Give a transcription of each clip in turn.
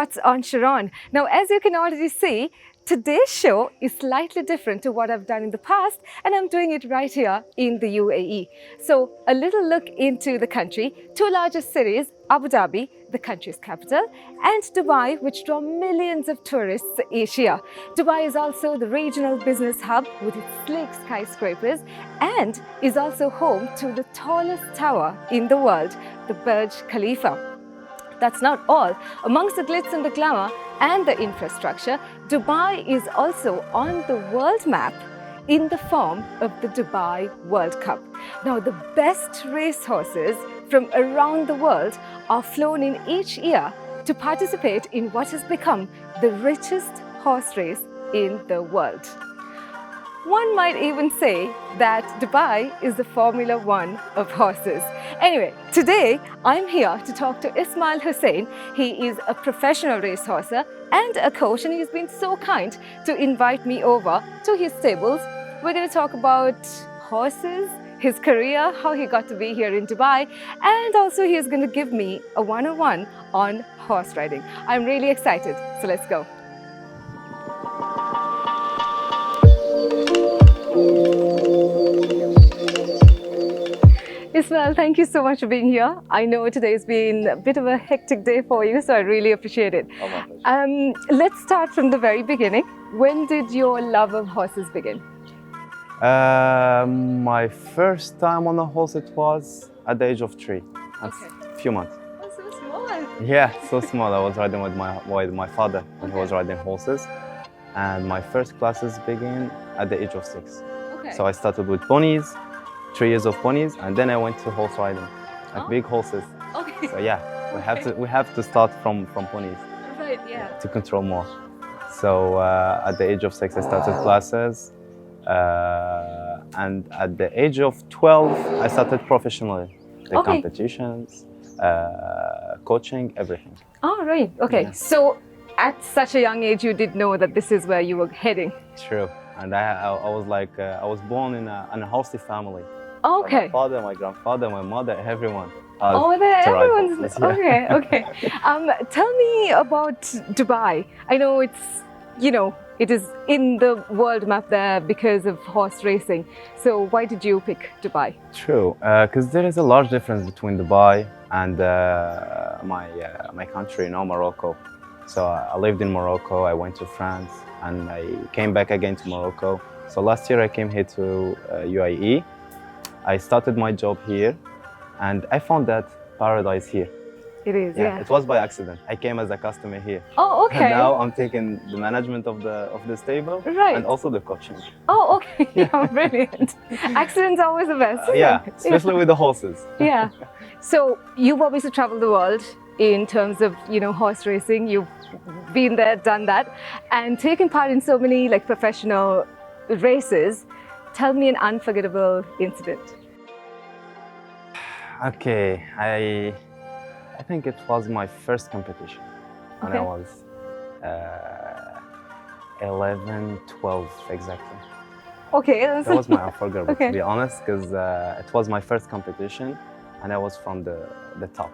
what's on Sheron. Now, as you can already see, today's show is slightly different to what I've done in the past, and I'm doing it right here in the UAE. So a little look into the country, two largest cities, Abu Dhabi, the country's capital, and Dubai, which draw millions of tourists each year. Dubai is also the regional business hub with its sleek skyscrapers and is also home to the tallest tower in the world, the Burj Khalifa. That's not all. Amongst the glitz and the glamour and the infrastructure, Dubai is also on the world map in the form of the Dubai World Cup. Now, the best racehorses from around the world are flown in each year to participate in what has become the richest horse race in the world. One might even say that Dubai is the Formula One of horses. Anyway, today I'm here to talk to Ismail Hussain. He is a professional racehorser and a coach, and he's been so kind to invite me over to his stables. We're going to talk about horses, his career, how he got to be here in Dubai, and also he's going to give me a one-on-one on horse riding. I'm really excited, so let's go. Ismail, thank you so much for being here. I know today's been a bit of a hectic day for you, so I really appreciate it. Let's start from the very beginning. When did your love of horses begin? My first time on a horse, it was at the age of 3. That's a few months. Oh, so small. Yeah, so small. I was riding with my father when he was riding horses. And my first classes began at the age of 6. Okay. So I started with ponies, 3 years of ponies, and then I went to horse riding, like big horses. Okay. So yeah, we have to start from ponies. Right, yeah. To control more. So at the age of 6, I started classes, and at the age of 12, I started professionally. The competitions, coaching, everything. Oh, right. Okay. Yeah. So at such a young age, you did know that this is where you were heading. True. And I was like, I was born in a horsey family. Okay. My father, my grandfather, my mother, everyone. Everyone's Yeah. okay. Tell me about Dubai. I know it is in the world map there because of horse racing. So why did you pick Dubai? True, because there is a large difference between Dubai and my country, Morocco. So I lived in Morocco. I went to France, and I came back again to Morocco. So last year I came here to UAE. I started my job here, and I found that paradise here. It is, yeah. It was by accident. I came as a customer here. Oh, okay. And now I'm taking the management of the stable, right, and also the coaching. Oh, okay. Yeah, brilliant. Accidents are always the best. Yeah, especially with the horses. Yeah. So you've obviously traveled the world in terms of horse racing. You've been there, done that, and taken part in so many professional races. Tell me an unforgettable incident. Okay, I think it was my first competition when I was 11, 12 exactly. Okay. That was my unforgettable, to be honest, because it was my first competition, and I was from the top.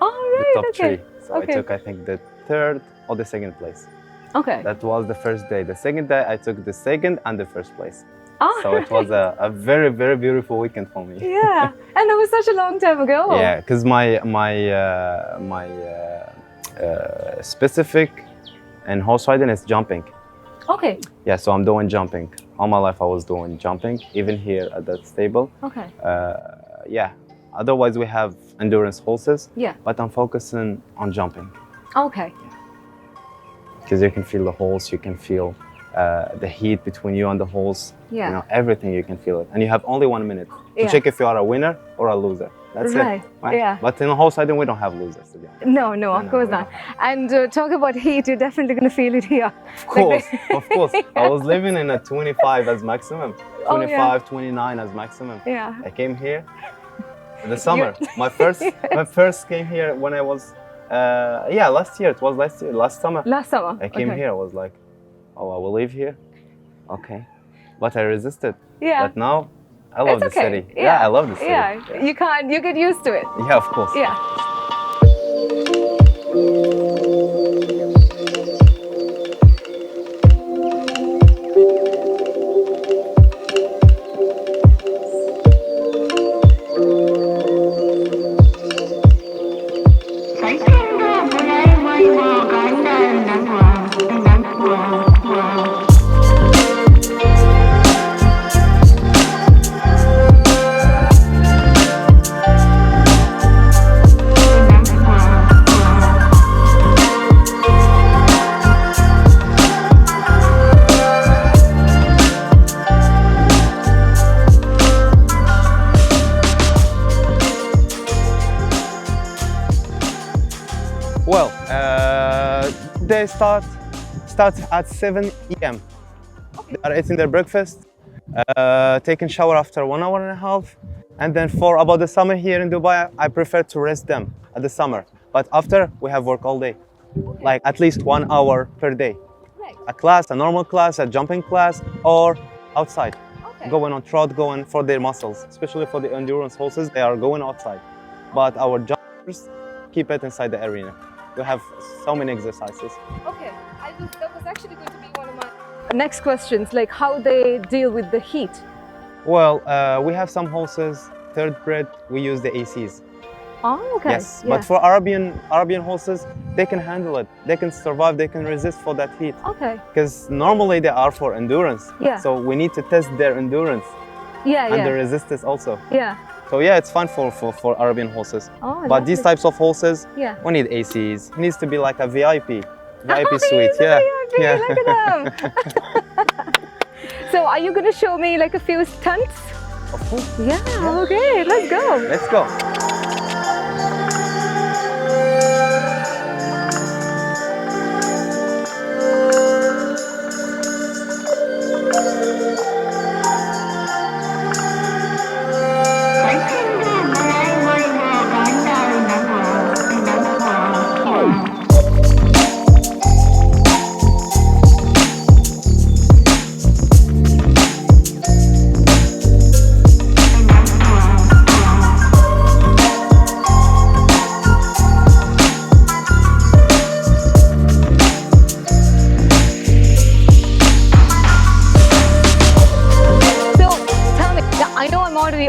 Oh, right. The top 3. So I took, I think, the 3rd or the 2nd place. Okay. That was the first day. The second day, I took the 2nd and the 1st place. Oh, so it was a very, very beautiful weekend for me. Yeah, and that was such a long time ago. Yeah, because my specific in horse riding is jumping. Okay. Yeah, so I'm doing jumping. All my life I was doing jumping, even here at that stable. Okay. Yeah. Otherwise we have endurance horses. Yeah. But I'm focusing on jumping. Okay. Because you can feel the horse, you can feel the heat between you and the horse. Yeah. Everything you can feel it. And you have only 1 minute to check if you are a winner or a loser. That's it. Right? Yeah. But in horse riding, we don't have losers, to be honest. No, of course not. And talk about heat, you're definitely going to feel it here. Of course, of course. I was living in a 25 as maximum, 25, 29 as maximum. Yeah. I came here in the summer. My first came here when I was, last year. It was last summer. Last summer. I came here. I was like, oh, I will live here. Okay, but I resisted. Yeah. But now, I love the city. Yeah, I love the city. Yeah, you get used to it. Yeah, of course. Yeah. Well, they start at 7 a.m. They are eating their breakfast, taking shower after 1 hour and a half, and then for about the summer here in Dubai, I prefer to rest them at the summer. But after, we have work all day, like at least 1 hour per day. Right. A class, a normal class, a jumping class, or outside, going on trot, going for their muscles, especially for the endurance horses, they are going outside. But our jumpers keep it inside the arena. We have so many exercises. Okay, that was actually going to be one of my next questions, like how they deal with the heat. Well, we have some horses, third bred, we use the ACs. Oh, okay. Yes, Yeah. but for Arabian horses, they can handle it. They can survive, they can resist for that heat. Okay. Because normally they are for endurance. Yeah. So we need to test their endurance Yeah, and yeah. their resistance also. Yeah. So yeah, it's fun for Arabian horses. Oh, But these lovely. types of horses, Yeah. we need ACs. It needs to be like a VIP Oh, suite. he's a Yeah. VIP, Yeah. Look at them. So are you going to show me like a few stunts? Of course. Yeah, okay, let's go. Let's go.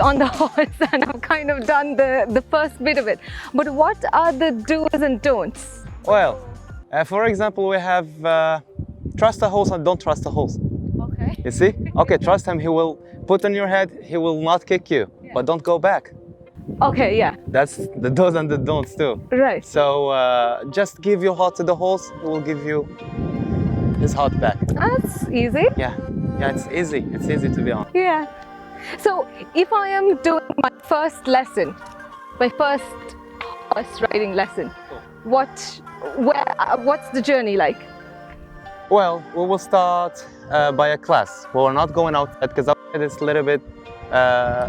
On the horse and I've kind of done the first bit of it. But what are the do's and don'ts? Well, for example, we have trust a horse and don't trust a horse. Okay. You see? Okay, trust him. He will put on your head. He will not kick you, but don't go back. Okay, yeah. That's the do's and the don'ts too. Right. So just give your heart to the horse. He will give you his heart back. That's easy. Yeah, it's easy. It's easy to be honest. Yeah. So if I am doing my first lesson, my first horse riding lesson, what's the journey like? Well, we will start by a class. We're not going out because it's a little bit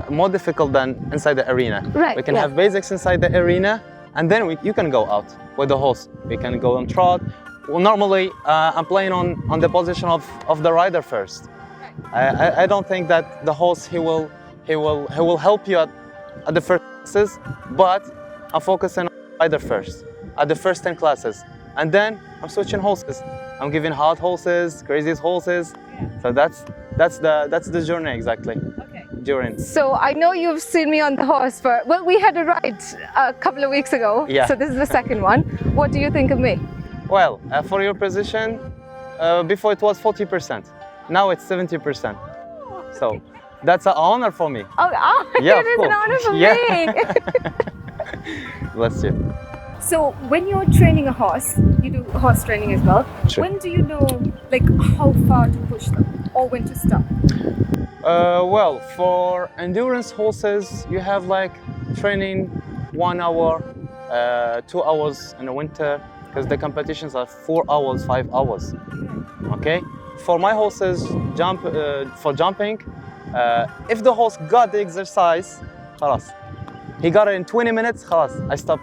more difficult than inside the arena. Right, We can yeah. have basics inside the arena, and then you can go out with the horse. We can go on trot. Well, normally, I'm playing on the position of the rider first. I don't think that the horse he will help you at the first classes, but I'm focusing on the rider first at the first 10 classes, and then I'm switching horses. I'm giving hard horses, crazy horses. So that's the journey exactly. Okay. During. So I know you've seen me on the horse we had a ride a couple of weeks ago. Yeah. So this is the second one. What do you think of me? Well, for your position, before it was 40%. Now it's 70%. So that's an honor for me. Oh, Yeah, it is of course. an honor for Yeah. me. Bless you. So when you're training a horse, you do horse training as well. Sure. When do you know like how far to push them or when to stop? Well, for endurance horses, you have like training 1 hour, 2 hours in the winter, because the competitions are 4 hours, 5 hours. Okay. For my horses, for jumping, if the horse got the exercise, خلاص. He got it in 20 minutes, خلاص, I stop.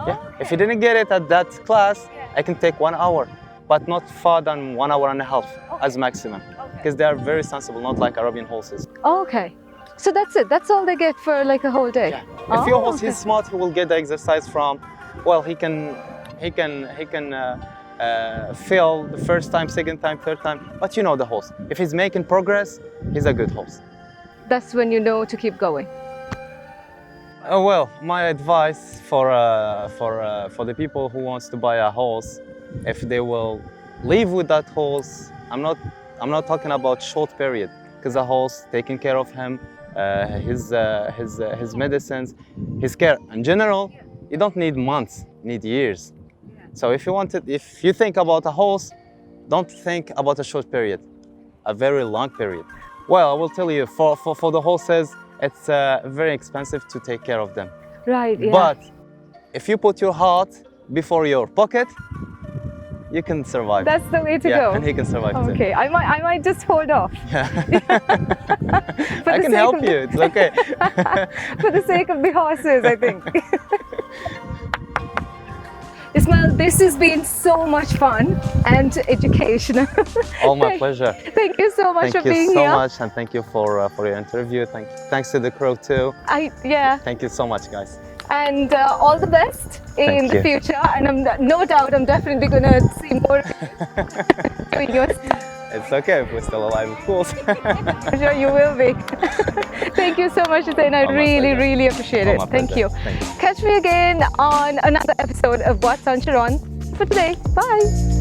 Yeah. If he didn't get it at that class, I can take 1 hour, but not far than 1 hour and a half as maximum, because they are very sensible, not like Arabian horses. Okay. So that's it. That's all they get for like a whole day. Yeah. If your horse is smart, he will get the exercise from. Well, he can fail the first time, second time, third time. But you know the horse. If he's making progress, he's a good horse. That's when you know to keep going. Well, my advice for the people who wants to buy a horse, if they will live with that horse. I'm not talking about short period, because the horse taking care of him, his medicines, his care in general. You don't need months, you need years. So if you think about a horse, don't think about a short period, a very long period. Well, I will tell you, for the horses, it's very expensive to take care of them. Right, yeah. But if you put your heart before your pocket, you can survive. That's the way to yeah, go. and he can survive too. Okay, I might just hold off. Yeah. For I the can sake help of you, it's okay. For the sake of the horses, I think. Ismail, this has been so much fun and educational. All my pleasure. Thank you so much for being Thank you so here. much, and thank you for your interview. Thanks to the crew too. Yeah. Thank you so much, guys. And all the best in the future. And no doubt I'm definitely going to see more doing yours. It's okay if we're still alive, of course. I'm sure you will be. Thank you so much, Hussein. I really appreciate it. Thank you. Thank you. Catch me again on another episode of What's on Sheron for today. Bye.